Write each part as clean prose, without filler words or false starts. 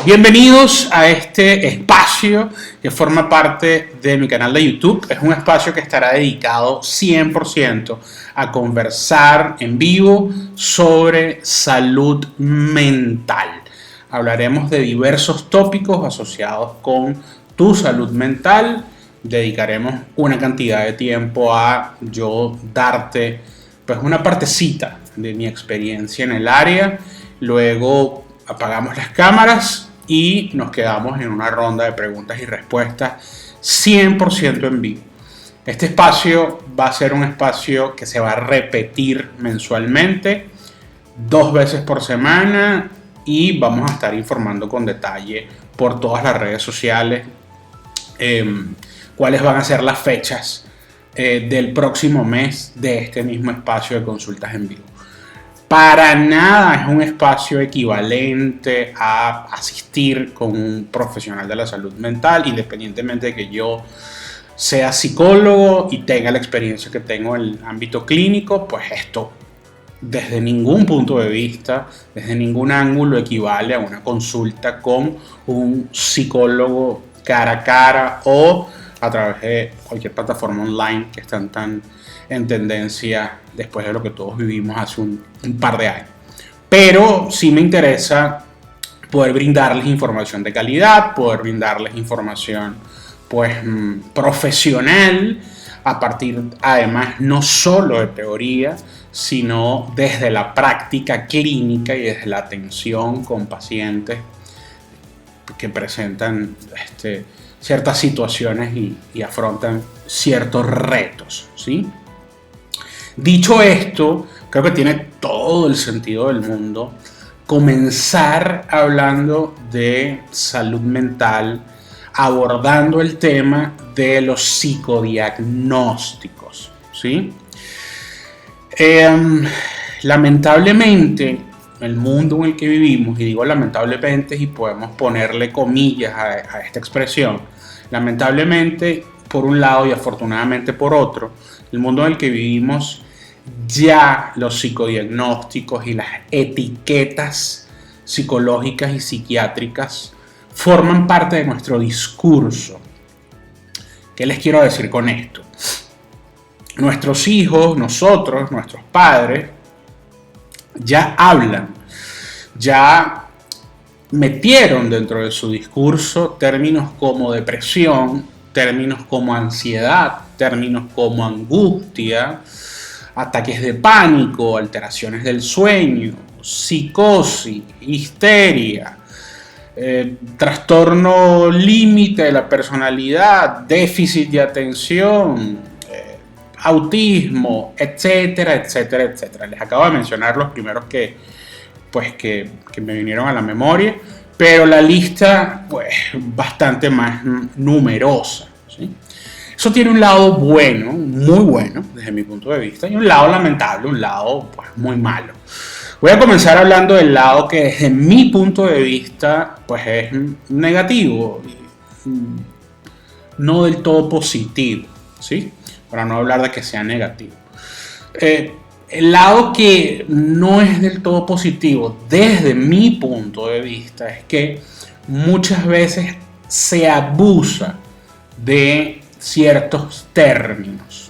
Bienvenidos a este espacio que forma parte de mi canal de YouTube. Es un espacio que estará dedicado 100% a conversar en vivo sobre salud mental. Hablaremos de diversos tópicos asociados con tu salud mental. Dedicaremos una cantidad de tiempo a yo darte pues una partecita de mi experiencia en el área. Luego apagamos las cámaras y nos quedamos en una ronda de preguntas y respuestas 100% en vivo. Este espacio va a ser un espacio que se va a repetir mensualmente, 2 veces por semana, y vamos a estar informando con detalle por todas las redes sociales cuáles van a ser las fechas del próximo mes de este mismo espacio de consultas en vivo. Para nada es un espacio equivalente a asistir con un profesional de la salud mental, independientemente de que yo sea psicólogo y tenga la experiencia que tengo en el ámbito clínico. Pues esto, desde ningún punto de vista, desde ningún ángulo, equivale a una consulta con un psicólogo cara a cara o a través de cualquier plataforma online que están tan en tendencia después de lo que todos vivimos hace un par de años. Pero sí me interesa poder brindarles información de calidad, poder brindarles información pues profesional, a partir además no solo de teoría, sino desde la práctica clínica y desde la atención con pacientes que presentan ciertas situaciones y afrontan ciertos retos, ¿sí? Dicho esto, creo que tiene todo el sentido del mundo comenzar hablando de salud mental, abordando el tema de los psicodiagnósticos, ¿sí? Lamentablemente, el mundo en el que vivimos, y digo lamentablemente y podemos ponerle comillas a esta expresión, lamentablemente por un lado y afortunadamente por otro, el mundo en el que vivimos, ya los psicodiagnósticos y las etiquetas psicológicas y psiquiátricas forman parte de nuestro discurso. ¿Qué les quiero decir con esto? Nuestros hijos, nosotros, nuestros padres, ya hablan, ya metieron dentro de su discurso términos como depresión, términos como ansiedad, términos como angustia, ataques de pánico, alteraciones del sueño, psicosis, histeria, trastorno límite de la personalidad, déficit de atención, autismo, etcétera, etcétera, etcétera. Les acabo de mencionar los primeros que me vinieron a la memoria, pero la lista pues bastante más numerosa, ¿sí? Eso tiene un lado bueno, muy bueno desde mi punto de vista, y un lado lamentable, un lado pues muy malo. Voy a comenzar hablando del lado que desde mi punto de vista pues es negativo, no del todo positivo, ¿sí? Para no hablar de que sea negativo. El lado que no es del todo positivo desde mi punto de vista es que muchas veces se abusa de ciertos términos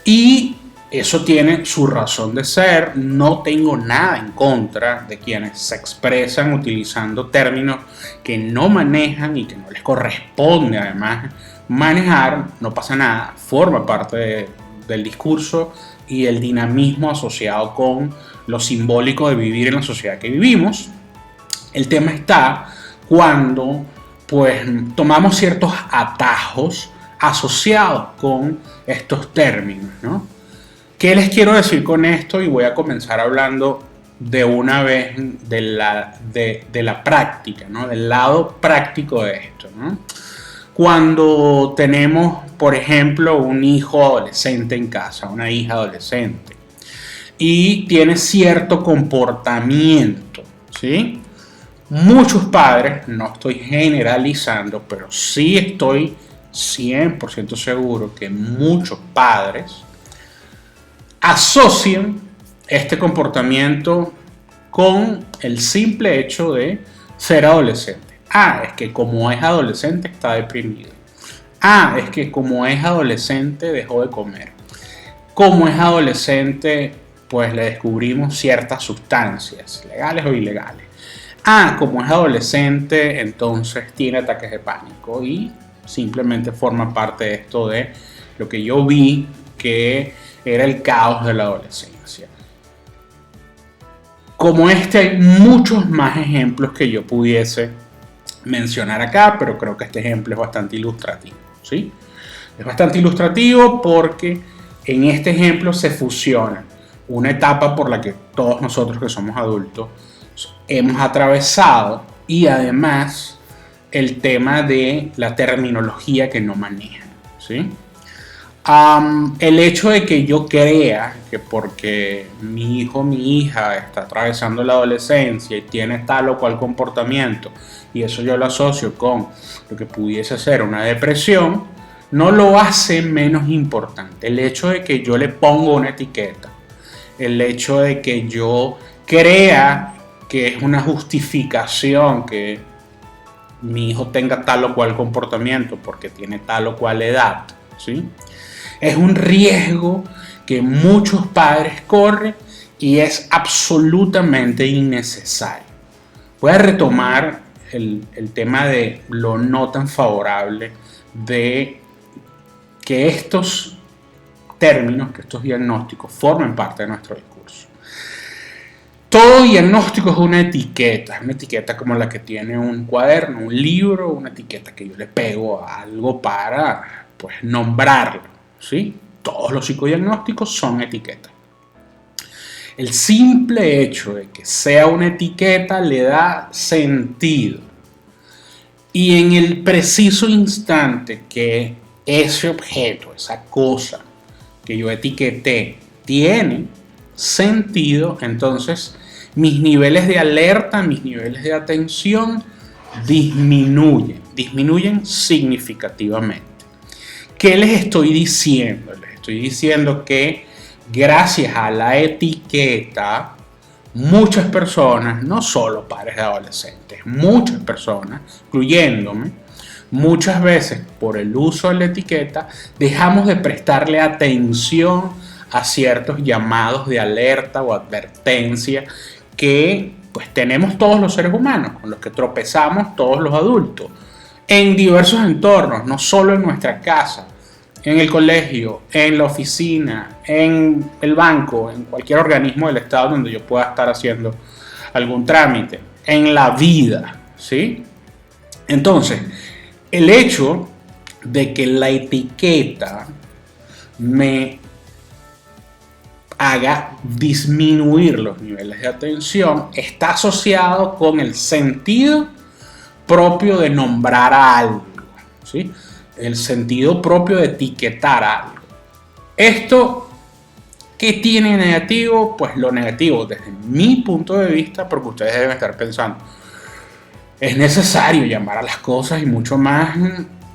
y eso tiene su razón de ser. No tengo nada en contra de quienes se expresan utilizando términos que no manejan y que no les corresponde además manejar. No pasa nada, forma parte del discurso y el dinamismo asociado con lo simbólico de vivir en la sociedad que vivimos. El tema está cuando pues tomamos ciertos atajos asociados con estos términos, ¿no? ¿Qué les quiero decir con esto? Y voy a comenzar hablando de una vez de la práctica, ¿no? Del lado práctico de esto, ¿no? Cuando tenemos, por ejemplo, un hijo adolescente en casa, una hija adolescente, y tiene cierto comportamiento, ¿sí? Muchos padres, no estoy generalizando, pero sí estoy 100% seguro que muchos padres asocian este comportamiento con el simple hecho de ser adolescente. Es que como es adolescente está deprimido. Es que como es adolescente dejó de comer. Como es adolescente, pues le descubrimos ciertas sustancias, legales o ilegales. Como es adolescente, entonces tiene ataques de pánico y simplemente forma parte de esto de lo que yo vi que era el caos de la adolescencia. Como este hay muchos más ejemplos que yo pudiese mencionar acá, pero creo que este ejemplo es bastante ilustrativo, ¿sí? Es bastante ilustrativo porque en este ejemplo se fusiona una etapa por la que todos nosotros que somos adultos hemos atravesado y además el tema de la terminología que no manejan, ¿sí? El hecho de que yo crea que porque mi hijo o mi hija está atravesando la adolescencia y tiene tal o cual comportamiento y eso yo lo asocio con lo que pudiese ser una depresión, no lo hace menos importante. El hecho de que yo le pongo una etiqueta, el hecho de que yo crea que es una justificación que mi hijo tenga tal o cual comportamiento porque tiene tal o cual edad, ¿sí? Es un riesgo que muchos padres corren y es absolutamente innecesario. Voy a retomar el tema de lo no tan favorable de que estos términos, que estos diagnósticos formen parte de nuestro discurso. Todo diagnóstico es una etiqueta como la que tiene un cuaderno, un libro, una etiqueta que yo le pego a algo para, pues, nombrarlo, ¿sí? Todos los psicodiagnósticos son etiquetas. El simple hecho de que sea una etiqueta le da sentido. Y en el preciso instante que ese objeto, esa cosa que yo etiqueté, tiene sentido, entonces mis niveles de alerta, mis niveles de atención disminuyen significativamente. ¿Qué les estoy diciendo? Les estoy diciendo que gracias a la etiqueta, muchas personas, no solo padres de adolescentes, muchas personas, incluyéndome, muchas veces por el uso de la etiqueta dejamos de prestarle atención a ciertos llamados de alerta o advertencia que pues tenemos todos los seres humanos, con los que tropezamos todos los adultos, en diversos entornos, no solo en nuestra casa, en el colegio, en la oficina, en el banco, en cualquier organismo del Estado donde yo pueda estar haciendo algún trámite, en la vida, ¿sí? Entonces, el hecho de que la etiqueta me haga disminuir los niveles de atención está asociado con el sentido propio de nombrar a algo, ¿sí? El sentido propio de etiquetar algo. Esto, ¿qué tiene negativo? Pues lo negativo desde mi punto de vista, porque ustedes deben estar pensando, es necesario llamar a las cosas y mucho más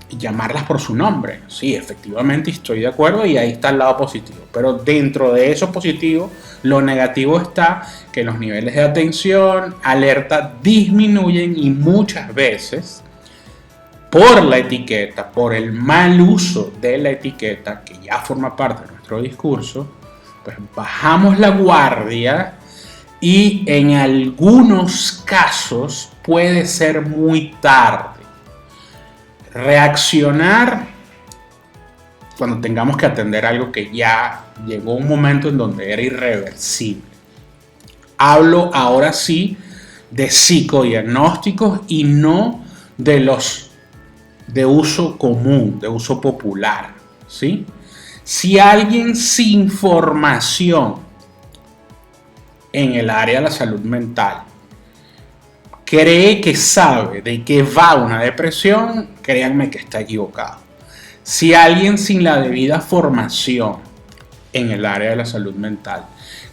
llamarlas por su nombre. Sí, efectivamente estoy de acuerdo y ahí está el lado positivo. Pero dentro de eso positivo, lo negativo está que los niveles de atención, alerta disminuyen y muchas veces por la etiqueta, por el mal uso de la etiqueta que ya forma parte de nuestro discurso, pues bajamos la guardia y en algunos casos puede ser muy tarde. Reaccionar cuando tengamos que atender algo que ya llegó un momento en donde era irreversible. Hablo ahora sí de psicodiagnósticos y no de los de uso común, de uso popular, ¿sí? Si alguien sin formación en el área de la salud mental cree que sabe de qué va una depresión, créanme que está equivocado. Si alguien sin la debida formación en el área de la salud mental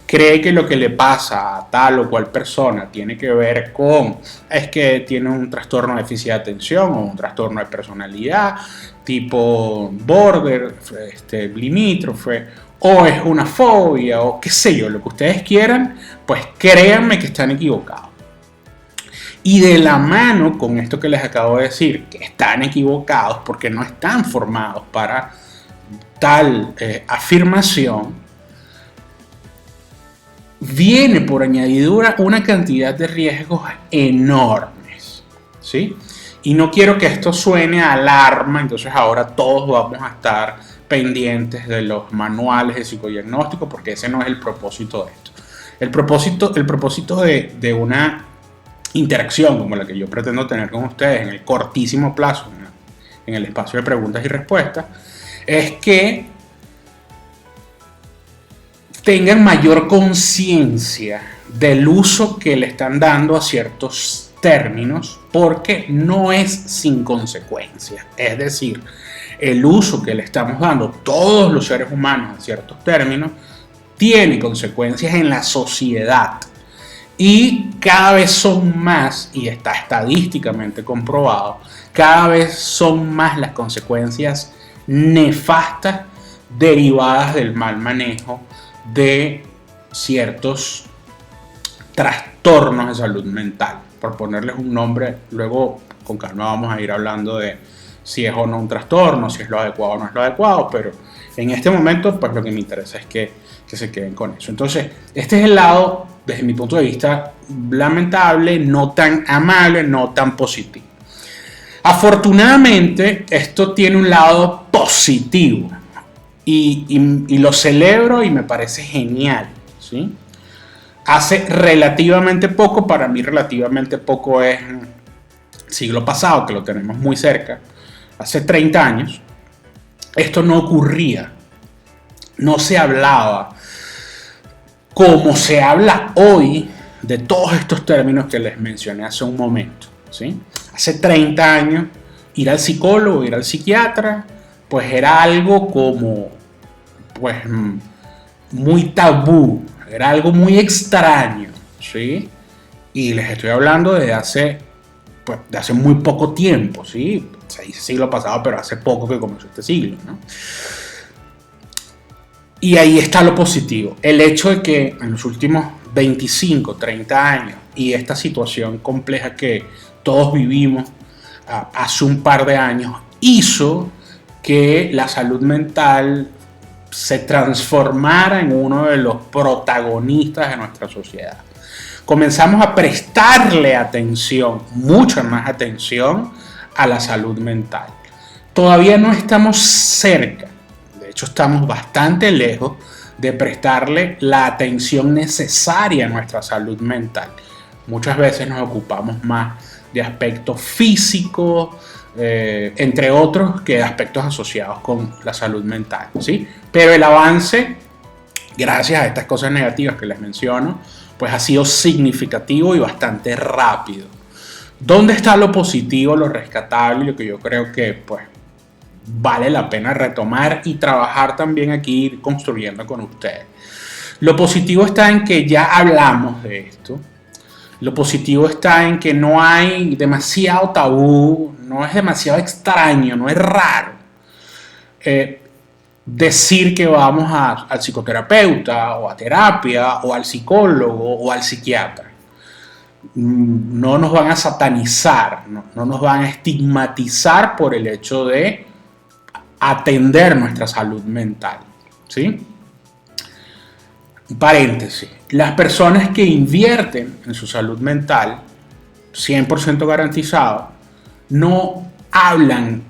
cree que lo que le pasa a tal o cual persona tiene que ver con, es que tiene un trastorno de déficit de atención o un trastorno de personalidad tipo border, limítrofe, o es una fobia o qué sé yo, lo que ustedes quieran, pues créanme que están equivocados. Y de la mano con esto que les acabo de decir, que están equivocados porque no están formados para tal afirmación, viene por añadidura una cantidad de riesgos enormes, ¿sí? Y no quiero que esto suene a alarma, entonces ahora todos vamos a estar pendientes de los manuales de psicodiagnóstico, porque ese no es el propósito de esto. El propósito de una interacción como la que yo pretendo tener con ustedes en el cortísimo plazo, en el espacio de preguntas y respuestas, es que tengan mayor conciencia del uso que le están dando a ciertos términos, porque no es sin consecuencias. Es decir, el uso que le estamos dando todos los seres humanos a ciertos términos tiene consecuencias en la sociedad. Y cada vez son más, y está estadísticamente comprobado, cada vez son más las consecuencias nefastas derivadas del mal manejo de ciertos trastornos de salud mental. Por ponerles un nombre, luego con calma vamos a ir hablando de si es o no un trastorno, si es lo adecuado o no es lo adecuado, pero en este momento pues lo que me interesa es que se queden con eso. Entonces, este es el lado, desde mi punto de vista, lamentable, no tan amable, no tan positivo. Afortunadamente, esto tiene un lado positivo y lo celebro y me parece genial, ¿sí? Hace relativamente poco, para mí relativamente poco es siglo pasado, que lo tenemos muy cerca, hace 30 años, esto no ocurría, no se hablaba como se habla hoy de todos estos términos que les mencioné hace un momento, ¿sí? Hace 30 años ir al psicólogo, ir al psiquiatra, pues era algo como, pues, muy tabú, era algo muy extraño, ¿sí? Y les estoy hablando de hace muy poco tiempo, ¿sí? Se dice siglo pasado, pero hace poco que comenzó este siglo, ¿no? Y ahí está lo positivo, el hecho de que en los últimos 25, 30 años y esta situación compleja que todos vivimos hace un par de años hizo que la salud mental se transformara en uno de los protagonistas de nuestra sociedad. Comenzamos a prestarle atención, mucha más atención a la salud mental. Todavía no estamos cerca. De hecho, estamos bastante lejos de prestarle la atención necesaria a nuestra salud mental. Muchas veces nos ocupamos más de aspectos físicos, entre otros, que de aspectos asociados con la salud mental, ¿sí? Pero el avance, gracias a estas cosas negativas que les menciono, pues ha sido significativo y bastante rápido. ¿Dónde está lo positivo, lo rescatable y lo que yo creo que, pues, vale la pena retomar y trabajar también aquí, ir construyendo con ustedes? Lo positivo está en que ya hablamos de esto. Lo positivo está en que no hay demasiado tabú, no es demasiado extraño, no es raro decir que vamos al psicoterapeuta o a terapia o al psicólogo o al psiquiatra. No nos van a satanizar, no nos van a estigmatizar por el hecho de atender nuestra salud mental, ¿sí? Paréntesis, las personas que invierten en su salud mental, 100% garantizado, no hablan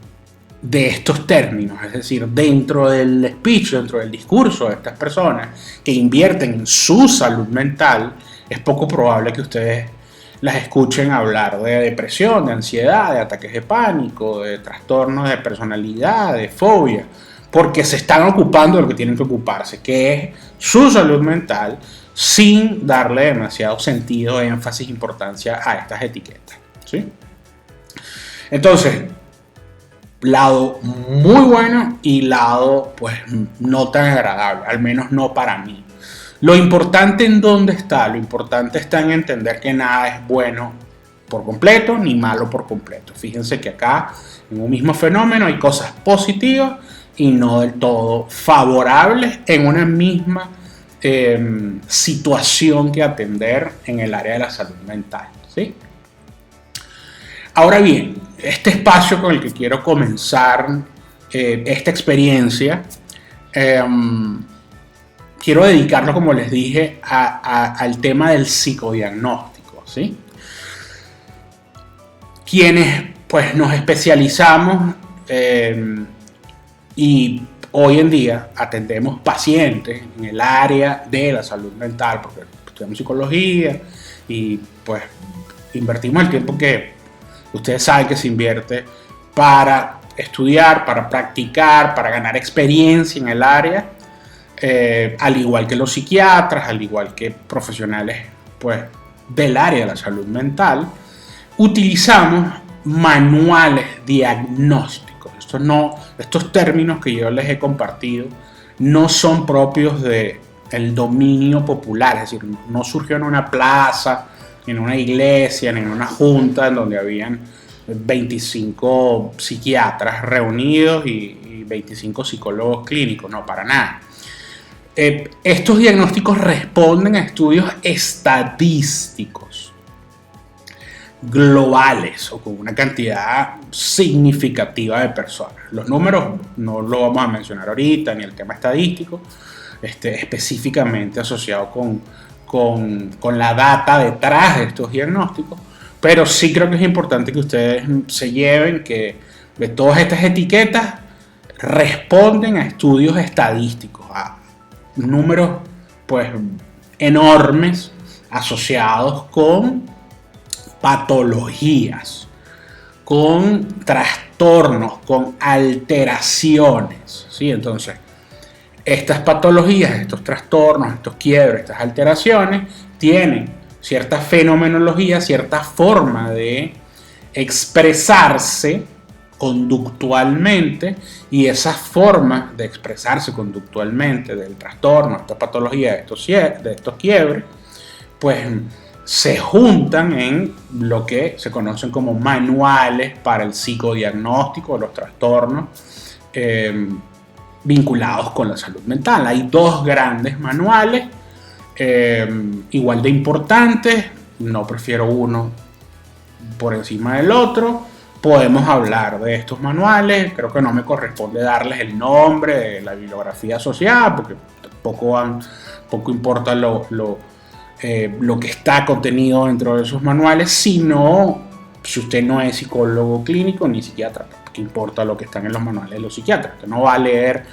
de estos términos, es decir, dentro del speech, dentro del discurso de estas personas que invierten en su salud mental, es poco probable que ustedes las escuchen hablar de depresión, de ansiedad, de ataques de pánico, de trastornos de personalidad, de fobia, porque se están ocupando de lo que tienen que ocuparse, que es su salud mental, sin darle demasiado sentido, énfasis, importancia a estas etiquetas, ¿sí? Entonces, lado muy bueno y lado pues no tan agradable, al menos no para mí. Lo importante en dónde está, lo importante está en entender que nada es bueno por completo ni malo por completo. Fíjense que acá en un mismo fenómeno hay cosas positivas y no del todo favorables en una misma situación que atender en el área de la salud mental, ¿sí? Ahora bien, este espacio con el que quiero comenzar esta experiencia, quiero dedicarlo, como les dije, al tema del psicodiagnóstico, ¿sí? Quienes pues nos especializamos y hoy en día atendemos pacientes en el área de la salud mental, porque estudiamos psicología y pues invertimos el tiempo que ustedes saben que se invierte para estudiar, para practicar, para ganar experiencia en el área, al igual que los psiquiatras, al igual que profesionales pues, del área de la salud mental. Utilizamos manuales diagnósticos. Estos términos que yo les he compartido no son propios del dominio popular, es decir, no surgió en una plaza, ni en una iglesia, ni en una junta en donde habían 25 psiquiatras reunidos y 25 psicólogos clínicos, no, para nada. Estos diagnósticos responden a estudios estadísticos globales o con una cantidad significativa de personas. Los números no lo vamos a mencionar ahorita, ni el tema estadístico, específicamente asociado con la data detrás de estos diagnósticos, pero sí creo que es importante que ustedes se lleven que de todas estas etiquetas responden a estudios estadísticos, a números pues enormes asociados con patologías, con trastornos, con alteraciones, ¿sí? Entonces, estas patologías, estos trastornos, estos quiebres, estas alteraciones tienen cierta fenomenología, cierta forma de expresarse conductualmente, y esa forma de expresarse conductualmente del trastorno, de esta patología, de estos quiebres, pues se juntan en lo que se conocen como manuales para el psicodiagnóstico de los trastornos vinculados con la salud mental. Hay dos grandes manuales, igual de importantes, no prefiero uno por encima del otro. Podemos hablar de estos manuales, creo que no me corresponde darles el nombre de la bibliografía asociada, porque poco importa lo que está contenido dentro de esos manuales, sino si usted no es psicólogo clínico ni psiquiatra, ¿qué importa lo que están en los manuales de los psiquiatras? Usted no va a leer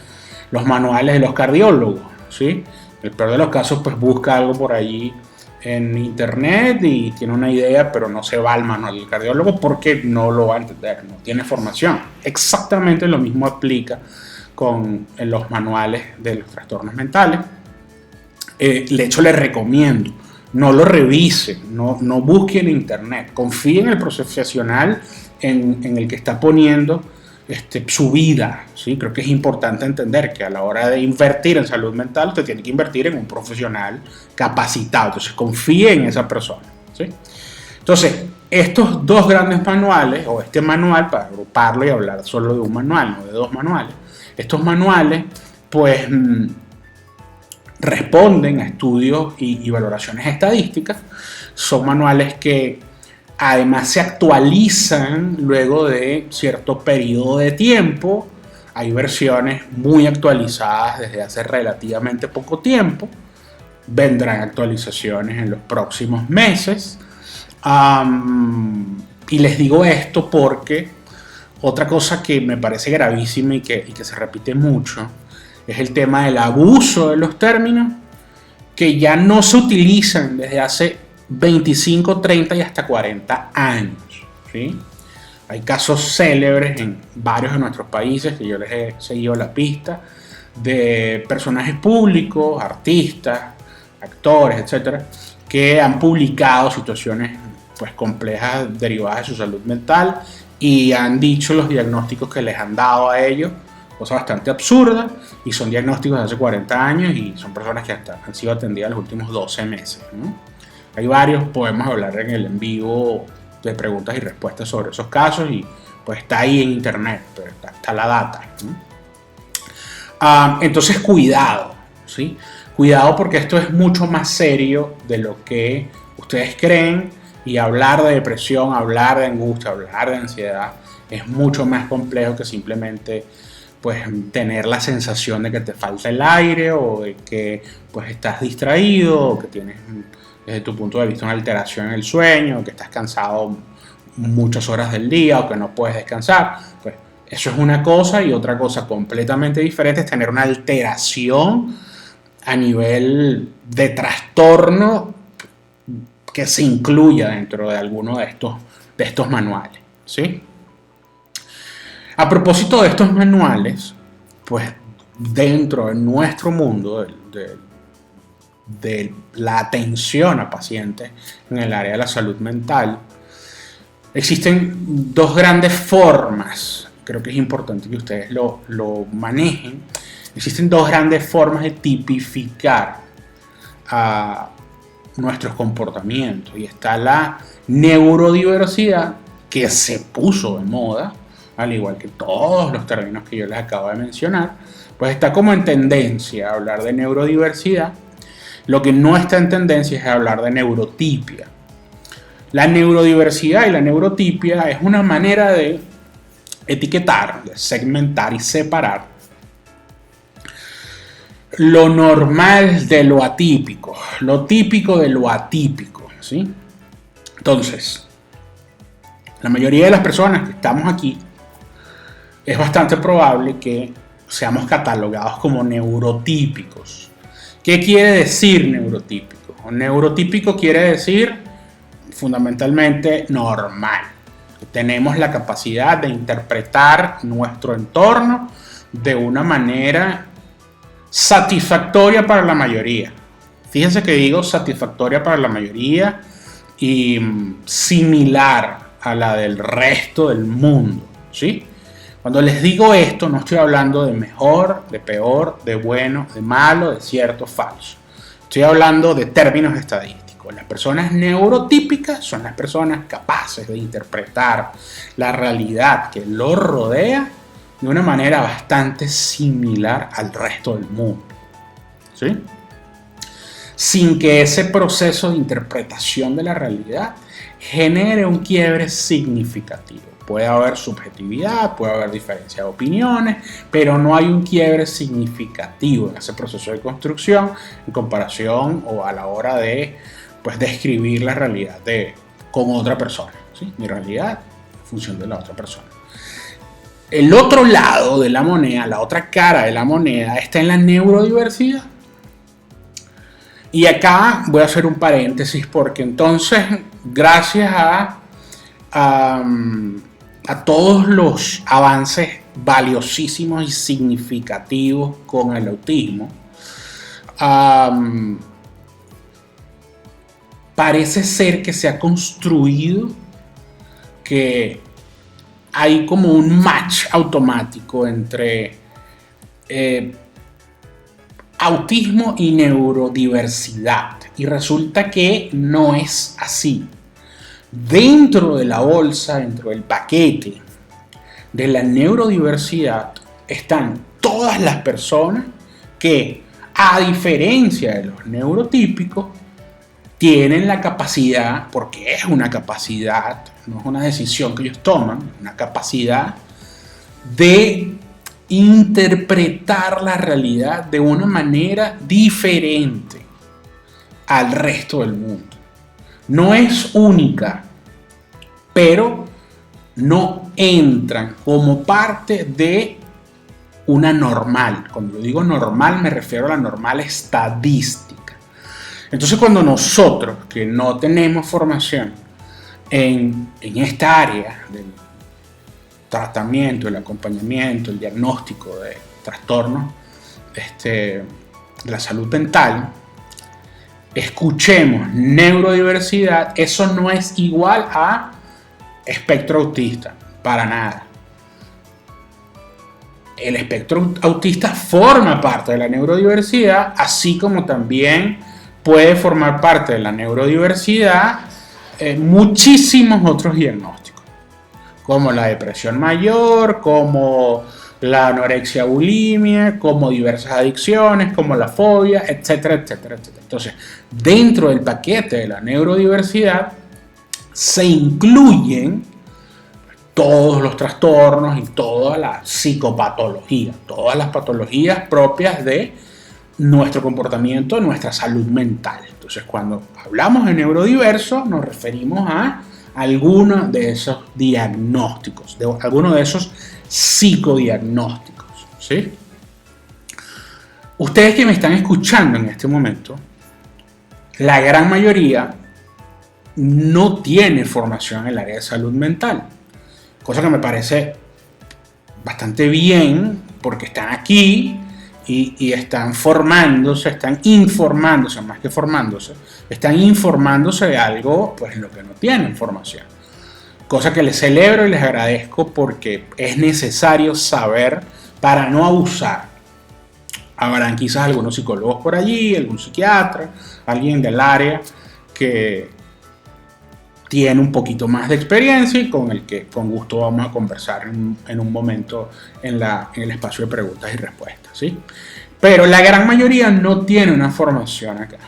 los manuales de los cardiólogos, ¿sí? En el peor de los casos, pues busca algo por allí en internet y tiene una idea, pero no se va al manual del cardiólogo porque no lo va a entender, no tiene formación. Exactamente lo mismo aplica con los manuales de los trastornos mentales. De hecho, les recomiendo, no lo revise, no busque en internet, confíe en el profesional en el que está poniendo su vida, ¿sí? Creo que es importante entender que a la hora de invertir en salud mental, usted tiene que invertir en un profesional capacitado, entonces confíe en esa persona, ¿sí? Entonces, estos dos grandes manuales, o este manual, para agruparlo y hablar solo de un manual, no de dos manuales, estos manuales, pues responden a estudios y valoraciones estadísticas. Son manuales que además se actualizan luego de cierto periodo de tiempo. Hay versiones muy actualizadas desde hace relativamente poco tiempo. Vendrán actualizaciones en los próximos meses. Y les digo esto porque otra cosa que me parece gravísima y que se repite mucho es el tema del abuso de los términos, que ya no se utilizan desde hace 25, 30 y hasta 40 años, ¿sí? Hay casos célebres en varios de nuestros países que yo les he seguido la pista de personajes públicos, artistas, actores, etcétera, que han publicado situaciones pues complejas derivadas de su salud mental y han dicho los diagnósticos que les han dado a ellos, cosa bastante absurda, y son diagnósticos de hace 40 años y son personas que hasta han sido atendidas los últimos 12 meses, ¿no? Hay varios, podemos hablar en el en vivo de preguntas y respuestas sobre esos casos y pues está ahí en internet, pero está la data, ¿no? Entonces cuidado, ¿sí? Cuidado porque esto es mucho más serio de lo que ustedes creen Y hablar de depresión, hablar de angustia, hablar de ansiedad es mucho más complejo que simplemente pues tener la sensación de que te falta el aire o de que pues estás distraído o que tienes desde tu punto de vista una alteración en el sueño, o que estás cansado muchas horas del día o que no puedes descansar. Pues eso es una cosa, y otra cosa completamente diferente es tener una alteración a nivel de trastorno que se incluya dentro de alguno de estos manuales, ¿sí? A propósito de estos manuales, pues dentro de nuestro mundo de la atención a pacientes en el área de la salud mental, existen dos grandes formas, creo que es importante que ustedes lo manejen. Existen dos grandes formas de tipificar a nuestros comportamientos, y está la neurodiversidad, que se puso de moda, al igual que todos los términos que yo les acabo de mencionar. Pues está como en tendencia a hablar de neurodiversidad. Lo que no está en tendencia es hablar de neurotipia. La neurodiversidad y la neurotipia es una manera de etiquetar, de segmentar y separar lo normal de lo atípico, lo típico de lo atípico, ¿sí? Entonces, la mayoría de las personas que estamos aquí, es bastante probable que seamos catalogados como neurotípicos. ¿Qué quiere decir neurotípico? Neurotípico quiere decir fundamentalmente normal. Tenemos la capacidad de interpretar nuestro entorno de una manera satisfactoria para la mayoría. Fíjense que digo satisfactoria para la mayoría y similar a la del resto del mundo, ¿sí? Cuando les digo esto, no estoy hablando de mejor, de peor, de bueno, de malo, de cierto, falso. Estoy hablando de términos estadísticos. Las personas neurotípicas son las personas capaces de interpretar la realidad que los rodea de una manera bastante similar al resto del mundo, ¿sí? Sin que ese proceso de interpretación de la realidad genere un quiebre significativo. Puede haber subjetividad, puede haber diferencia de opiniones, pero no hay un quiebre significativo en ese proceso de construcción en comparación o a la hora de pues, describir la realidad con otra persona, ¿sí? Mi realidad en función de la otra persona. El otro lado de la moneda, la otra cara de la moneda, está en la neurodiversidad. Y acá voy a hacer un paréntesis porque entonces, gracias a todos los avances valiosísimos y significativos con el autismo, parece ser que se ha construido que hay como un match automático entre autismo y neurodiversidad, y resulta que no es así. Dentro de la bolsa, dentro del paquete de la neurodiversidad, están todas las personas que, a diferencia de los neurotípicos, tienen la capacidad, porque es una capacidad, no es una decisión que ellos toman, es una capacidad de interpretar la realidad de una manera diferente al resto del mundo. No es única, pero no entran como parte de una normal. Cuando yo digo normal me refiero a la normal estadística. Entonces, cuando nosotros que no tenemos formación en esta área del tratamiento, el acompañamiento, el diagnóstico de trastornos de la salud mental, escuchemos neurodiversidad, eso no es igual a espectro autista, para nada. El espectro autista forma parte de la neurodiversidad, así como también puede formar parte de la neurodiversidad muchísimos otros diagnósticos, como la depresión mayor, como la anorexia bulimia, como diversas adicciones, como la fobia, etcétera, etcétera, etcétera. Entonces, dentro del paquete de la neurodiversidad se incluyen todos los trastornos y toda la psicopatología, todas las patologías propias de nuestro comportamiento, nuestra salud mental. Entonces, cuando hablamos de neurodiverso, nos referimos a alguno de esos diagnósticos, de alguno de esos psicodiagnósticos, ¿sí? Ustedes que me están escuchando en este momento, la gran mayoría no tiene formación en el área de salud mental, cosa que me parece bastante bien porque están aquí y están formándose, están informándose, más que formándose, están informándose de algo pues en lo que no tienen formación. Cosa que les celebro y les agradezco porque es necesario saber para no abusar. Habrán quizás algunos psicólogos por allí, algún psiquiatra, alguien del área que tiene un poquito más de experiencia y con el que con gusto vamos a conversar en un momento en el espacio de preguntas y respuestas, ¿sí? Pero la gran mayoría no tiene una formación acá.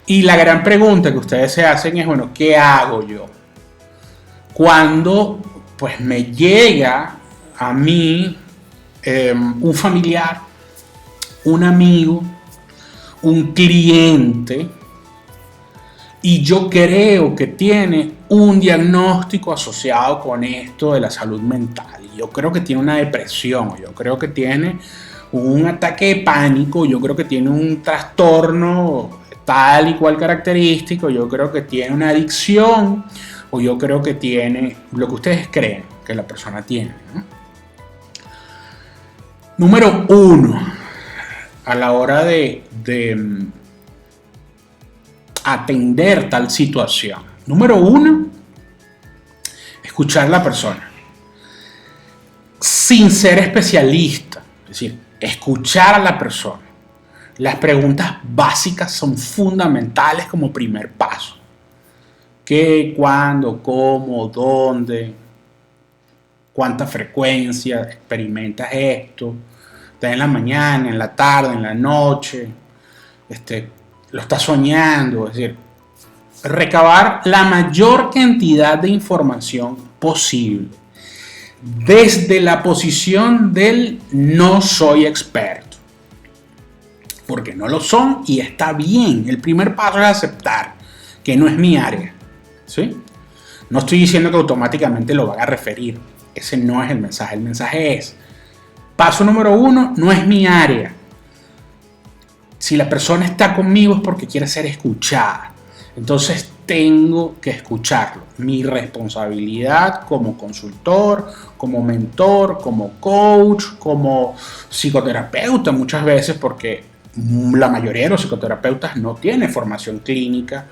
Y la gran pregunta que ustedes se hacen es, bueno, ¿qué hago yo? Cuando pues me llega a mí un familiar, un amigo, un cliente, y yo creo que tiene un diagnóstico asociado con esto de la salud mental. Yo creo que tiene una depresión, yo creo que tiene un ataque de pánico, yo creo que tiene un trastorno tal y cual característico, yo creo que tiene una adicción, o yo creo que tiene lo que ustedes creen que la persona tiene, ¿no? Número 1, a la hora de atender tal situación. Número 1, escuchar a la persona sin ser especialista, es decir, escuchar a la persona. Las preguntas básicas son fundamentales como primer paso. ¿Qué, cuándo, cómo, dónde? ¿Cuánta frecuencia experimentas esto? ¿Está en la mañana, en la tarde, en la noche? ¿Lo estás soñando? Es decir, recabar la mayor cantidad de información posible desde la posición del no soy experto, porque no lo son y está bien. El primer paso es aceptar que no es mi área, ¿sí? No estoy diciendo que automáticamente lo van a referir, ese no es el mensaje. El mensaje es, paso número 1, no es mi área. Si la persona está conmigo es porque quiere ser escuchada. Entonces tengo que escucharlo. Mi responsabilidad como consultor, como mentor, como coach, como psicoterapeuta muchas veces, porque la mayoría de los psicoterapeutas no tienen formación clínica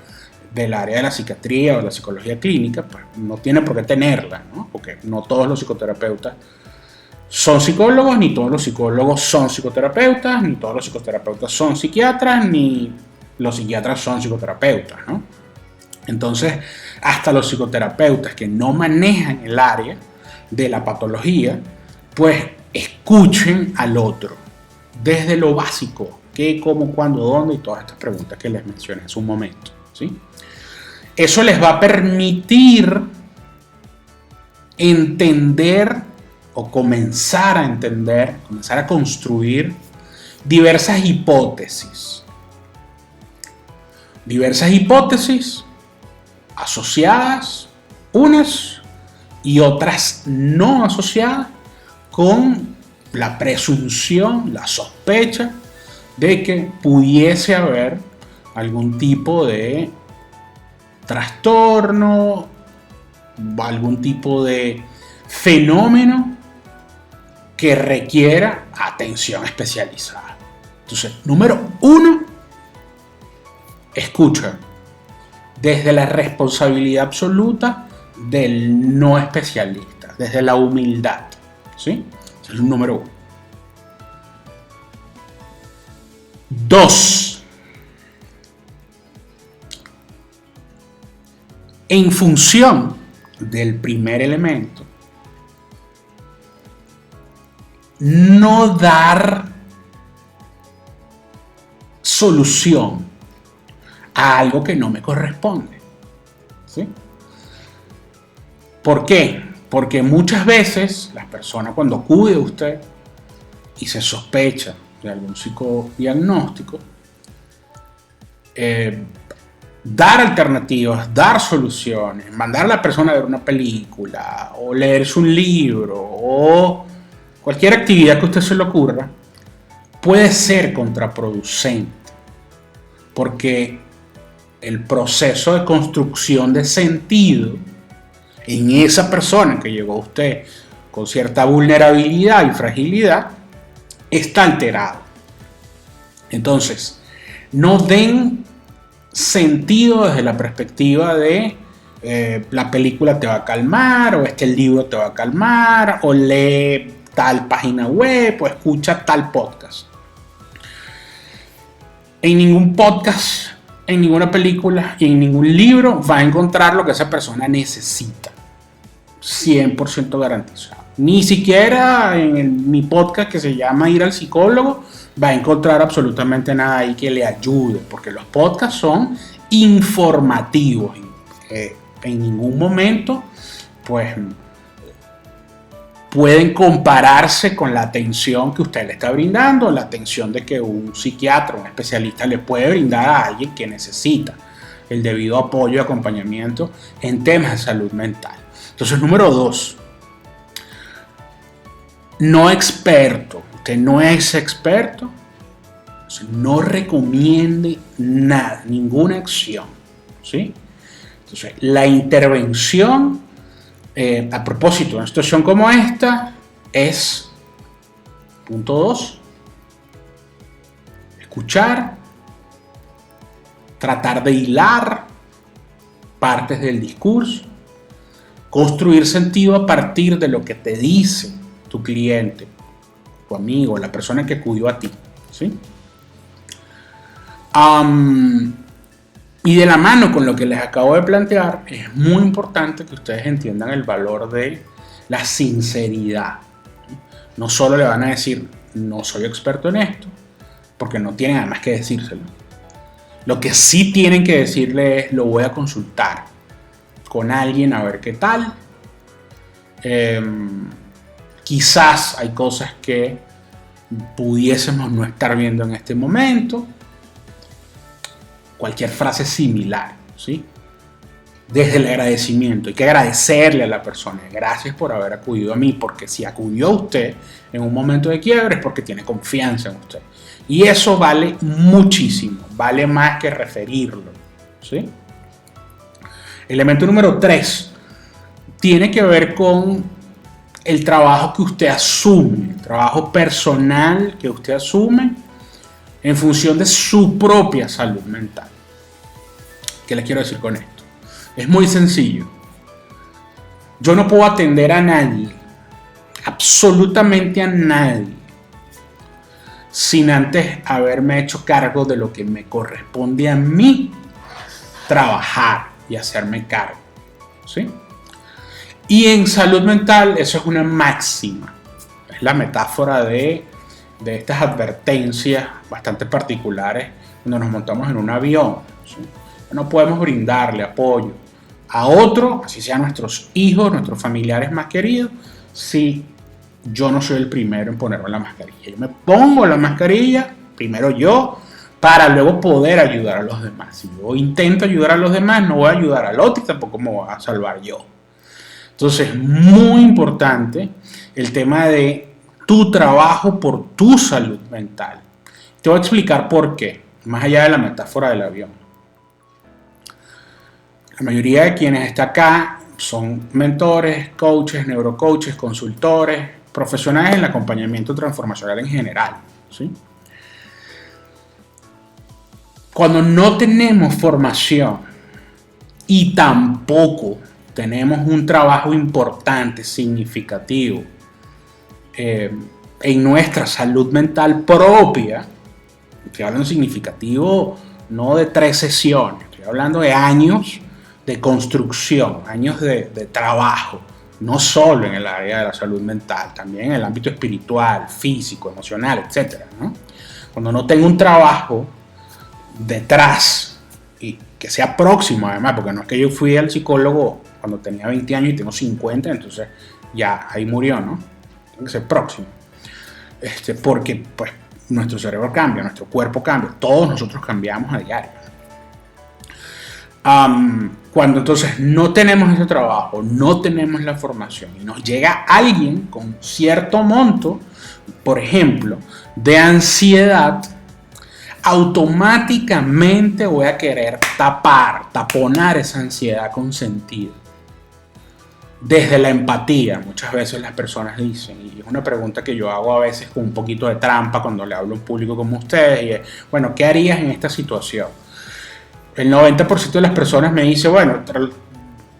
del área de la psiquiatría o de la psicología clínica, pues no tiene por qué tenerla, ¿no? Porque no todos los psicoterapeutas son psicólogos, ni todos los psicólogos son psicoterapeutas, ni todos los psicoterapeutas son psiquiatras, ni los psiquiatras son psicoterapeutas, ¿no? Entonces, hasta los psicoterapeutas que no manejan el área de la patología, pues escuchen al otro desde lo básico, qué, cómo, cuándo, dónde y todas estas preguntas que les mencioné hace un momento, ¿sí? Eso les va a permitir entender o comenzar a entender, comenzar a construir diversas hipótesis. Diversas hipótesis asociadas, unas y otras no asociadas, con la presunción, la sospecha de que pudiese haber algún tipo de trastorno, algún tipo de fenómeno que requiera atención especializada. Entonces, número 1, escucha desde la responsabilidad absoluta del no especialista, desde la humildad, ¿sí? Ese es el número 1. 2, en función del primer elemento, no dar solución a algo que no me corresponde, ¿sí? ¿Por qué? Porque muchas veces las personas cuando acude a usted y se sospecha de algún psicodiagnóstico, dar alternativas, dar soluciones, mandar a la persona a ver una película o leerse un libro o cualquier actividad que a usted se le ocurra, puede ser contraproducente, porque el proceso de construcción de sentido en esa persona que llegó a usted con cierta vulnerabilidad y fragilidad está alterado. Entonces, no den sentido desde la perspectiva de la película te va a calmar, o es que el libro te va a calmar, o lee tal página web, o escucha tal podcast. En ningún podcast, en ninguna película y en ningún libro va a encontrar lo que esa persona necesita. 100% garantizado. Ni siquiera en mi podcast que se llama Ir al Psicólogo va a encontrar absolutamente nada ahí que le ayude, porque los podcasts son informativos. En ningún momento pues pueden compararse con la atención que usted le está brindando, la atención de que un psiquiatra, un especialista le puede brindar a alguien que necesita el debido apoyo y acompañamiento en temas de salud mental. Entonces, número 2, no experto. Usted no es experto, no recomiende nada, ninguna acción, ¿sí? Entonces, la intervención, a propósito de una situación como esta, es, punto 2, escuchar, tratar de hilar partes del discurso, construir sentido a partir de lo que te dice tu cliente, tu amigo, la persona que acudió a ti, ¿sí? Y de la mano con lo que les acabo de plantear, es muy importante que ustedes entiendan el valor de la sinceridad. No solo le van a decir, no soy experto en esto, porque no tienen nada más que decírselo. Lo que sí tienen que decirle es, lo voy a consultar con alguien a ver qué tal. Quizás hay cosas que pudiésemos no estar viendo en este momento. Cualquier frase similar, ¿sí? Desde el agradecimiento. Hay que agradecerle a la persona. Gracias por haber acudido a mí, porque si acudió a usted en un momento de quiebre es porque tiene confianza en usted. Y eso vale muchísimo. Vale más que referirlo, ¿sí? Elemento número 3 tiene que ver con el trabajo que usted asume, el trabajo personal que usted asume en función de su propia salud mental. ¿Qué les quiero decir con esto? Es muy sencillo. Yo no puedo atender a nadie, absolutamente a nadie, sin antes haberme hecho cargo de lo que me corresponde a mí trabajar y hacerme cargo, ¿sí? Y en salud mental eso es una máxima. Es la metáfora de estas advertencias bastante particulares cuando nos montamos en un avión, ¿sí? No podemos brindarle apoyo a otro, así sean nuestros hijos, nuestros familiares más queridos, si yo no soy el primero en ponerme la mascarilla. Yo me pongo la mascarilla, primero yo, para luego poder ayudar a los demás. Si yo intento ayudar a los demás, no voy a ayudar al otro y tampoco me voy a salvar yo. Entonces, muy importante el tema de tu trabajo por tu salud mental. Te voy a explicar por qué, más allá de la metáfora del avión. La mayoría de quienes están acá son mentores, coaches, neurocoaches, consultores, profesionales en el acompañamiento transformacional en general, ¿sí? Cuando no tenemos formación y tampoco tenemos un trabajo importante, significativo, en nuestra salud mental propia, estoy hablando significativo no de 3 sesiones, estoy hablando de años de construcción, años de trabajo, no solo en el área de la salud mental, también en el ámbito espiritual, físico, emocional, etc., ¿no? Cuando no tengo un trabajo detrás y que sea próximo además, porque no es que yo fui al psicólogo cuando tenía 20 años y tengo 50, entonces ya ahí murió, ¿no? Tiene que ser próximo. Porque pues nuestro cerebro cambia, nuestro cuerpo cambia, todos nosotros cambiamos a diario. Cuando entonces no tenemos ese trabajo, no tenemos la formación y nos llega alguien con cierto monto, por ejemplo, de ansiedad, automáticamente voy a querer taponar esa ansiedad con sentido. Desde la empatía, muchas veces las personas dicen, y es una pregunta que yo hago a veces con un poquito de trampa cuando le hablo a un público como ustedes, y es, bueno, ¿qué harías en esta situación? El 90% de las personas me dice, bueno,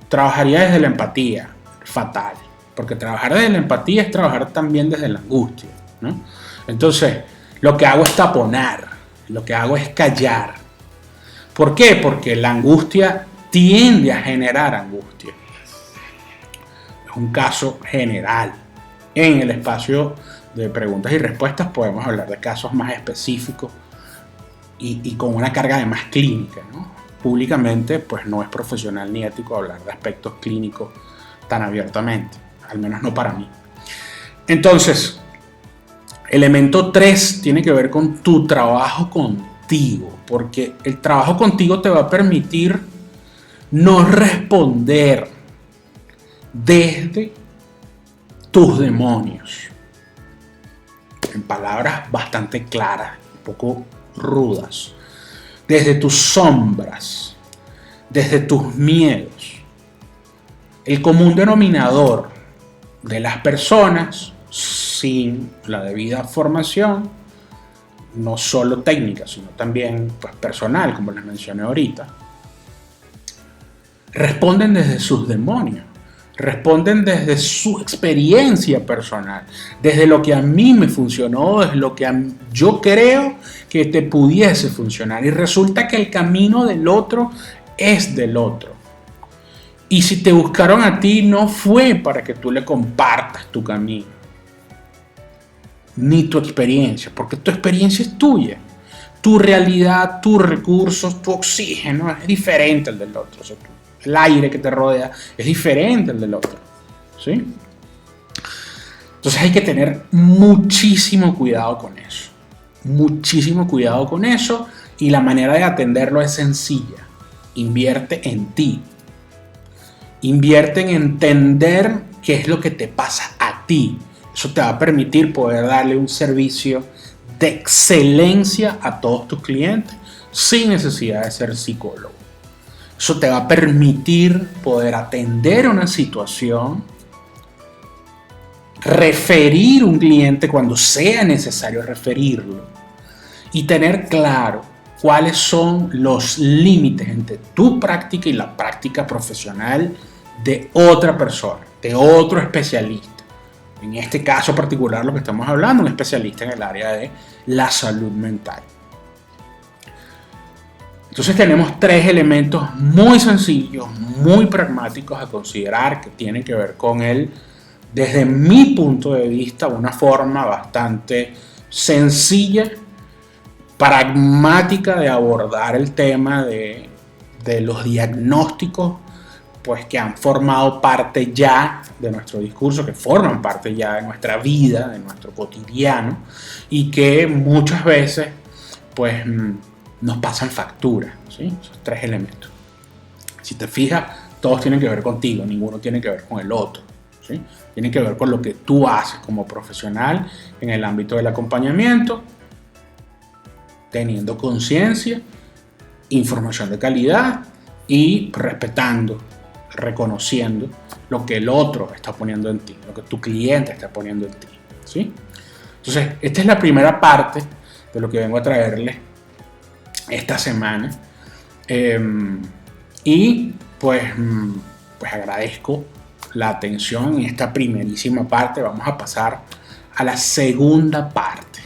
trabajaría desde la empatía. Fatal, porque trabajar desde la empatía es trabajar también desde la angustia, ¿no? Entonces, lo que hago es taponar, lo que hago es callar. ¿Por qué? Porque la angustia tiende a generar angustia. Es un caso general. En el espacio de preguntas y respuestas podemos hablar de casos más específicos y con una carga de más clínica, ¿no? Públicamente, pues no es profesional ni ético hablar de aspectos clínicos tan abiertamente, al menos no para mí. Entonces, elemento 3 tiene que ver con tu trabajo contigo, porque el trabajo contigo te va a permitir no responder desde tus demonios, en palabras bastante claras, un poco rudas, desde tus sombras, desde tus miedos. El común denominador de las personas sin la debida formación, no solo técnica, sino también pues, personal, como les mencioné ahorita, responden desde sus demonios, responden desde su experiencia personal, desde lo que a mí me funcionó, desde lo que yo creo que te pudiese funcionar. Y resulta que el camino del otro es del otro. Y si te buscaron a ti, no fue para que tú le compartas tu camino, ni tu experiencia, porque tu experiencia es tuya. Tu realidad, tus recursos, tu oxígeno es diferente al del otro. O sea, el aire que te rodea es diferente al del otro, ¿sí? Entonces hay que tener muchísimo cuidado con eso. Muchísimo cuidado con eso, y la manera de atenderlo es sencilla. Invierte en ti. Invierte en entender qué es lo que te pasa a ti. Eso te va a permitir poder darle un servicio de excelencia a todos tus clientes sin necesidad de ser psicólogo. Eso te va a permitir poder atender una situación, referir un cliente cuando sea necesario referirlo y tener claro cuáles son los límites entre tu práctica y la práctica profesional de otra persona, de otro especialista. En este caso particular, lo que estamos hablando, un especialista en el área de la salud mental. Entonces tenemos 3 elementos muy sencillos, muy pragmáticos a considerar, que tienen que ver con él, desde mi punto de vista, una forma bastante sencilla, pragmática de abordar el tema de los diagnósticos, pues que han formado parte ya de nuestro discurso, que forman parte ya de nuestra vida, de nuestro cotidiano, y que muchas veces pues nos pasan factura, ¿sí? Esos 3 elementos. Si te fijas, todos tienen que ver contigo, ninguno tiene que ver con el otro, ¿sí? Tiene que ver con lo que tú haces como profesional en el ámbito del acompañamiento, teniendo conciencia, información de calidad y respetando, reconociendo lo que el otro está poniendo en ti, lo que tu cliente está poniendo en ti, ¿sí? Entonces, esta es la primera parte de lo que vengo a traerles esta semana, y pues agradezco la atención en esta primerísima parte. Vamos a pasar a la segunda parte.